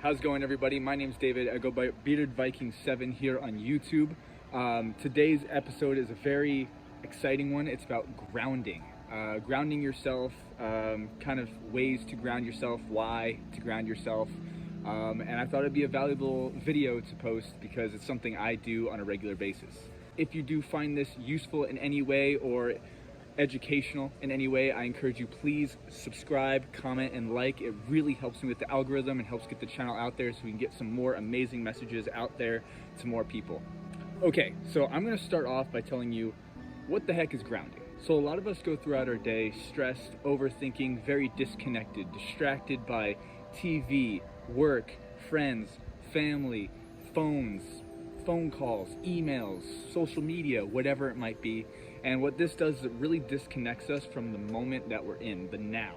How's it going, everybody? My name's David. I go by Bearded Viking 7 here on YouTube. Today's episode is a very exciting one. It's about grounding. Grounding yourself, kind of ways to ground yourself, why to ground yourself. And I thought it'd be a valuable video to post because it's something I do on a regular basis. If you do find this useful in any way or educational in any way, I encourage you, please subscribe, comment, and like. It really helps me with the algorithm and helps get the channel out there so we can get some more amazing messages out there to more people. Okay, so I'm gonna start off by telling you what the heck is grounding. So a lot of us go throughout our day stressed, overthinking, very disconnected, distracted by TV, work, friends, family, phones, phone calls, emails, social media, whatever it might be. And what this does is it really disconnects us from the moment that we're in, the now.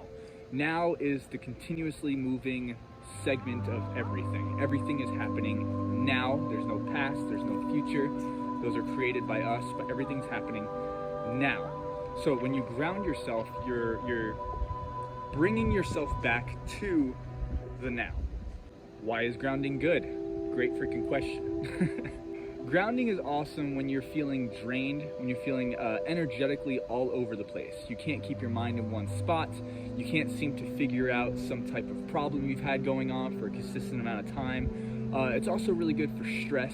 Now is the continuously moving segment of everything. Everything is happening now. There's no past, there's no future. Those are created by us, but everything's happening now. So when you ground yourself, you're bringing yourself back to the now. Why is grounding good? Great freaking question. Grounding is awesome when you're feeling drained, when you're feeling energetically all over the place. You can't keep your mind in one spot. You can't seem to figure out some type of problem you've had going on for a consistent amount of time. It's also really good for stress.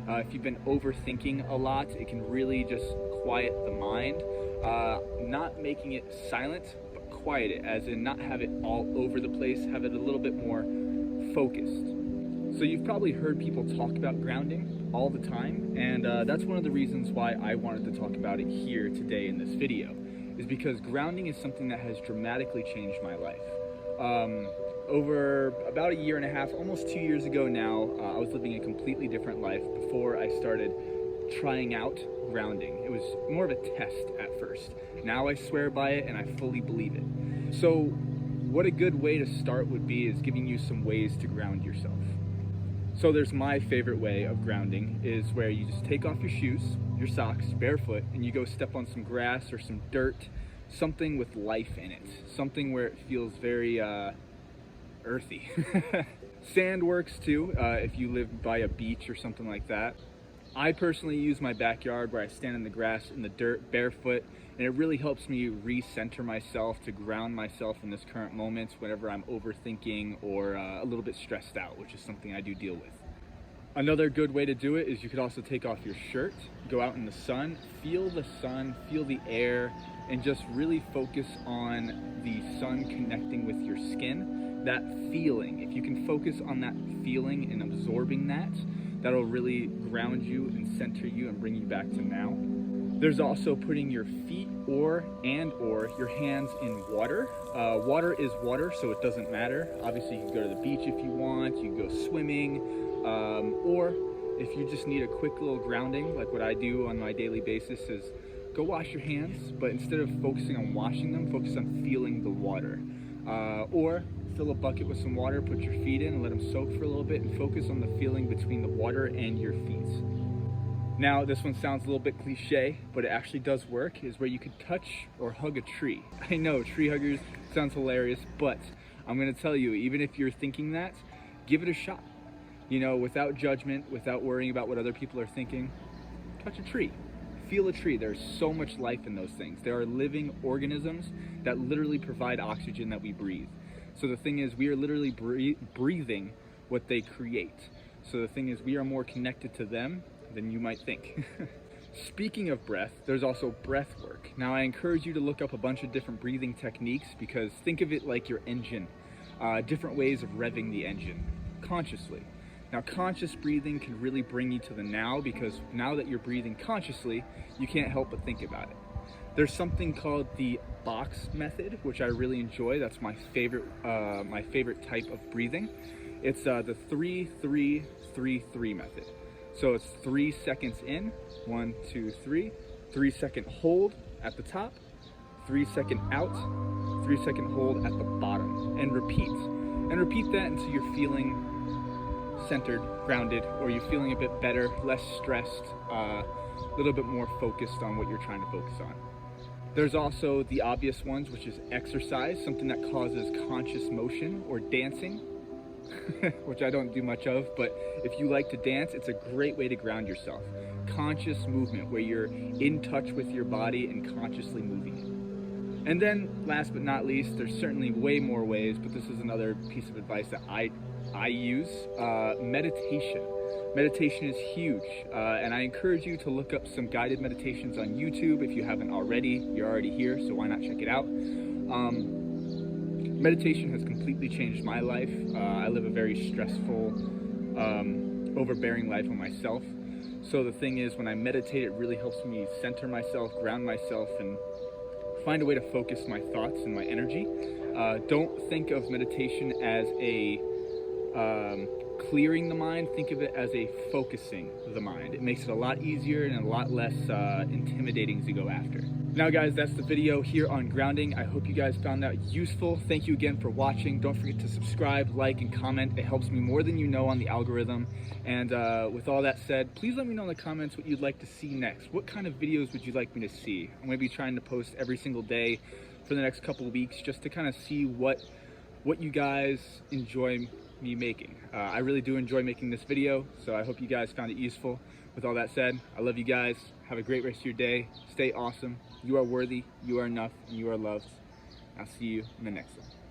If you've been overthinking a lot, it can really just quiet the mind. Not making it silent, but quiet it, as in not have it all over the place, have it a little bit more focused. So you've probably heard people talk about grounding all the time, and that's one of the reasons why I wanted to talk about it here today in this video, is because grounding is something that has dramatically changed my life. Over about a year and a half, almost 2 years ago now, I was living a completely different life before I started trying out grounding. It was more of a test at first. Now I swear by it and I fully believe it. So what a good way to start would be is giving you some ways to ground yourself. So there's my favorite way of grounding, is where you just take off your shoes, your socks, barefoot, and you go step on some grass or some dirt, something with life in it, something where it feels very earthy. Sand works too, if you live by a beach or something like that. I personally use my backyard where I stand in the grass, in the dirt, barefoot, and it really helps me recenter myself, to ground myself in this current moment whenever I'm overthinking or a little bit stressed out, which is something I do deal with. Another good way to do it is you could also take off your shirt, go out in the sun, feel the air, and just really focus on the sun connecting with your skin. That feeling, if you can focus on that feeling and absorbing that, that'll really ground you and center you and bring you back to now. There's also putting your feet or your hands in water. Water is water, so it doesn't matter. Obviously, you can go to the beach if you want, you can go swimming, or if you just need a quick little grounding, like what I do on my daily basis, is go wash your hands, but instead of focusing on washing them, focus on feeling the water. Or fill a bucket with some water, put your feet in and let them soak for a little bit, and focus on the feeling between the water and your feet. Now, this one sounds a little bit cliche, but it actually does work, is where you could touch or hug a tree. I know, tree huggers sounds hilarious, but I'm gonna tell you, even if you're thinking that, give it a shot. You know, without judgment, without worrying about what other people are thinking, touch a tree. Feel a tree. There's so much life in those things. There are living organisms that literally provide oxygen that we breathe. So the thing is, we are literally breathing what they create. So the thing is, we are more connected to them than you might think. Speaking of breath, there's also breath work. Now, I encourage you to look up a bunch of different breathing techniques, because think of it like your engine, different ways of revving the engine consciously. Now, conscious breathing can really bring you to the now, because now that you're breathing consciously, you can't help but think about it. There's something called the box method, which I really enjoy. That's my favorite type of breathing. It's the 3-3-3-3 method. So it's 3 seconds in, 1, 2, 3, 3 second hold at the top, 3 second out, 3 second hold at the bottom, and repeat. And repeat that until you're feeling centered, grounded, or you're feeling a bit better, less stressed, a little bit more focused on what you're trying to focus on. There's also the obvious ones, which is exercise, something that causes conscious motion, or dancing. which I don't do much of, but if you like to dance, it's a great way to ground yourself. Conscious movement where you're in touch with your body and consciously moving it. And then last but not least, there's certainly way more ways, but this is another piece of advice that I use, meditation. Meditation is huge, and I encourage you to look up some guided meditations on YouTube if you haven't already. You're already here, so why not check it out? Meditation has completely changed my life. I live a very stressful, overbearing life on myself. So the thing is, when I meditate, it really helps me center myself, ground myself, and find a way to focus my thoughts and my energy. Don't think of meditation as a clearing the mind. Think of it as a focusing the mind. It makes it a lot easier and a lot less intimidating to go after. Now guys, that's the video here on grounding. I hope you guys found that useful. Thank you again for watching. Don't forget to subscribe, like, and comment. It helps me more than you know on the algorithm. And with all that said, please let me know in the comments what you'd like to see next. What kind of videos would you like me to see? I'm gonna be trying to post every single day for the next couple of weeks just to kind of see what you guys enjoy me making. I really do enjoy making this video, so I hope you guys found it useful. With all that said, I love you guys. Have a great rest of your day. Stay awesome. You are worthy, you are enough, and you are loved. I'll see you in the next one.